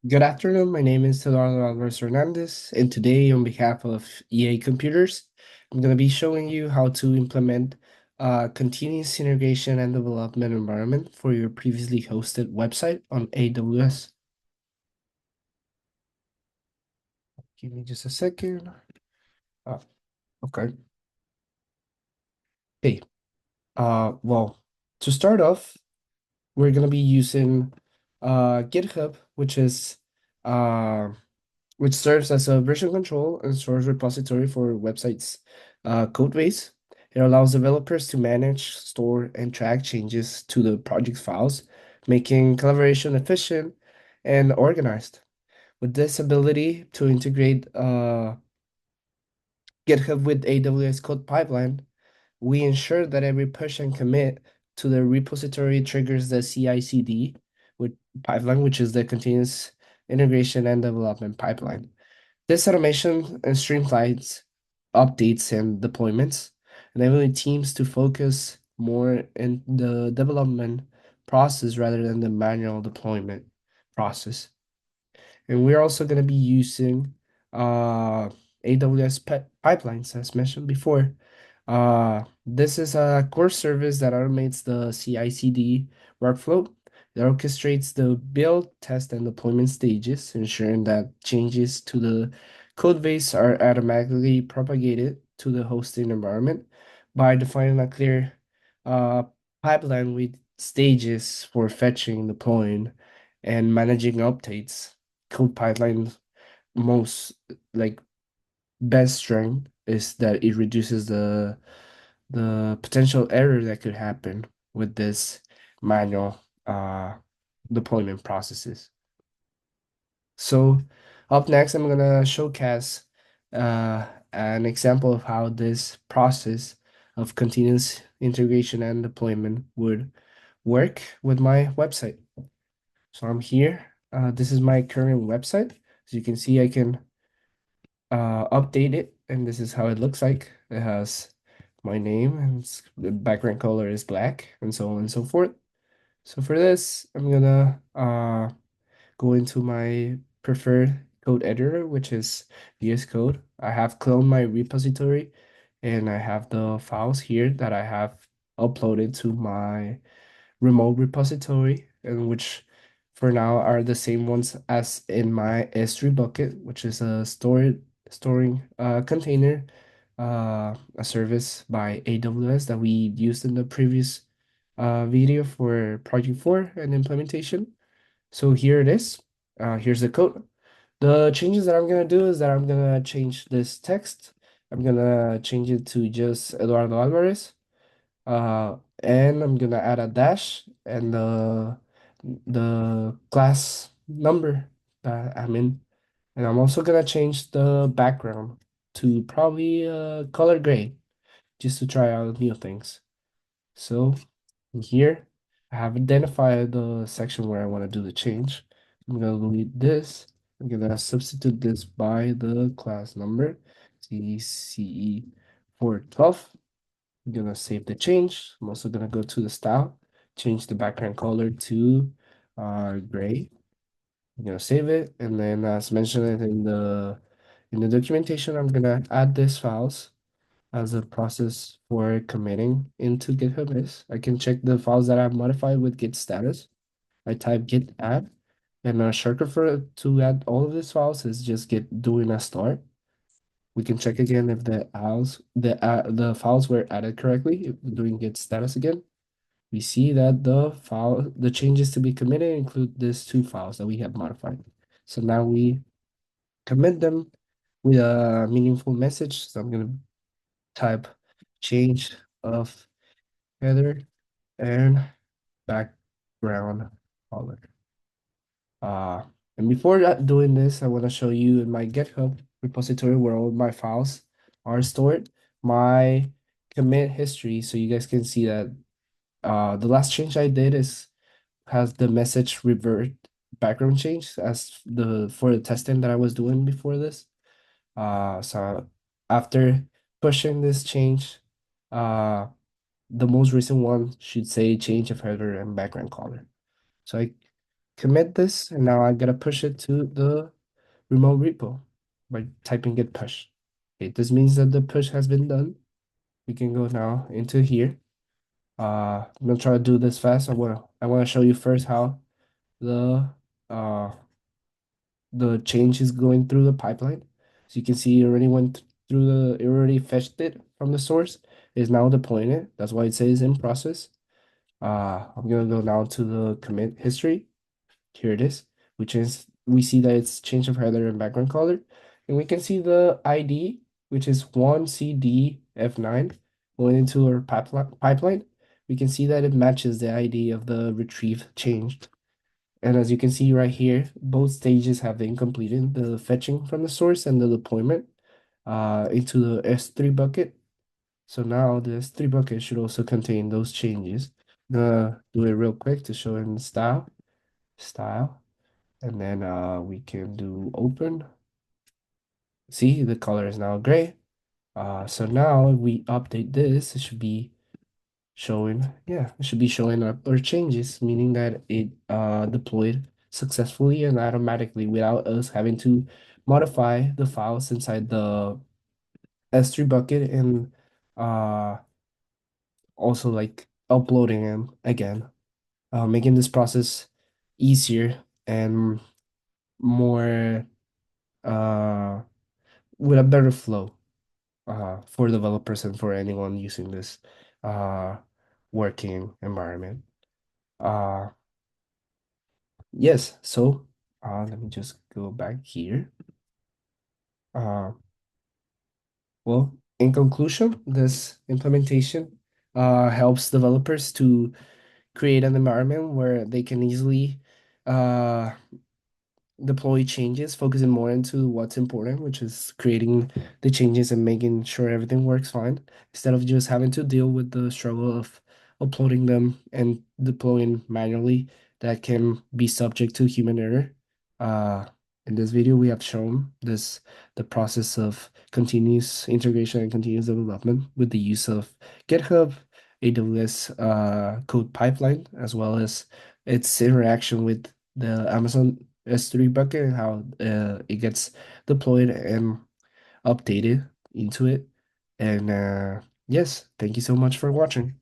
Good afternoon. My name is Eduardo Alvarez Hernandez, and today, on behalf of EA Computers, I'm going to be showing you how to implement a continuous integration and development environment for your previously hosted website on AWS. Give me just a second. Uh, okay. Hey, well, to start off, we're going to be using GitHub, uh, which serves as a version control and storage repository for websites' code base. It allows developers to manage, store, and track changes to the project files, making collaboration efficient and organized. With this ability to integrate GitHub with AWS code pipeline, we ensure that every push and commit to the repository triggers the CI/CD with pipeline, which is the continuous integration and development pipeline. This automation streamlines updates and deployments, enabling teams to focus more in the development process rather than the manual deployment process. And we're also going to be using AWS pipelines, as mentioned before. This is a core service that automates the CI/CD workflow. It orchestrates the build, test, and deployment stages, ensuring that changes to the code base are automatically propagated to the hosting environment by defining a clear uh, pipeline with stages for fetching, deploying, and managing updates. Code pipeline most like best strength is that it reduces the potential error that could happen with this manual deployment processes. So up next, I'm gonna showcase an example of how this process of continuous integration and deployment would work with my website. So I'm here. This is my current website. As you can see, I can update it, and this is how it looks like. It has my name, and the background color is black, and so on and so forth. So for this, I'm gonna go into my preferred code editor, which is VS Code. I have cloned my repository, and I have the files here that I have uploaded to my remote repository, and which for now are the same ones as in my S3 bucket, which is a storing container, a service by AWS that we used in the previous video for Project 4 and implementation. So here it is. Here's the code. The changes that I'm gonna do is that I'm gonna change this text. I'm gonna change it to just Eduardo Alvarez. And I'm gonna add a dash and the class number that I'm in. And I'm also gonna change the background to probably color gray just to try out new things. So here I have identified the section where I want to do the change. I'm gonna delete this. I'm gonna substitute this by the class number CSCE 412. I'm gonna save the change. I'm also gonna go to the style, change the background color to gray. I'm gonna save it, and then as mentioned in the documentation, I'm gonna add these files as a process for committing into GitHub is. I can check the files that I've modified with git status. I type git add, and a shortcut for to add all of these files is just git doing a start. We can check again if the files were added correctly. If we're doing git status again, we see that the changes to be committed include these two files that we have modified. So now we commit them with a meaningful message. So I'm gonna type change of header and background color. Uh, and before doing this, I want to show you in my GitHub repository where all my files are stored, my commit history, so you guys can see that the last change I did is has the message revert background change as the for the testing that I was doing before this. So after pushing this change, uh, the most recent one should say change of header and background color. So I commit this, and now I gotta push it to the remote repo by typing git push. Okay, this means that the push has been done. We can go now into here. I'm gonna try to do this fast. I wanna show you first how the uh the change is going through the pipeline. So you can see it already went through it already fetched it from the source. It is now deploying it. That's why it says in process. I'm gonna go now to the commit history. Here it is. We see that it's change of header and background color. And we can see the ID, which is 1CDF9, going into our pipeline. We can see that it matches the ID of the retrieve changed. And as you can see right here, both stages have been completed, the fetching from the source and the deployment into the S3 bucket. So now the S3 bucket should also contain those changes. Do it real quick to show in style, and then we can do open. See, the color is now gray. So now if we update this, it should be showing, yeah, it should be showing up our changes, meaning that it deployed successfully and automatically without us having to modify the files inside the S3 bucket and uh also like uploading them again, making this process easier and more uh with a better flow for developers and for anyone using this uh working environment. Uh yes, so let me just go back here. Uh well, in conclusion, this implementation helps developers to create an environment where they can easily uh deploy changes, focusing more into what's important, which is creating the changes and making sure everything works fine, instead of just having to deal with the struggle of uploading them and deploying manually that can be subject to human error. Uh, in this video, we have shown the process of continuous integration and continuous development with the use of GitHub, AWS code pipeline, as well as its interaction with the Amazon S3 bucket and how it gets deployed and updated into it. And yes, thank you so much for watching.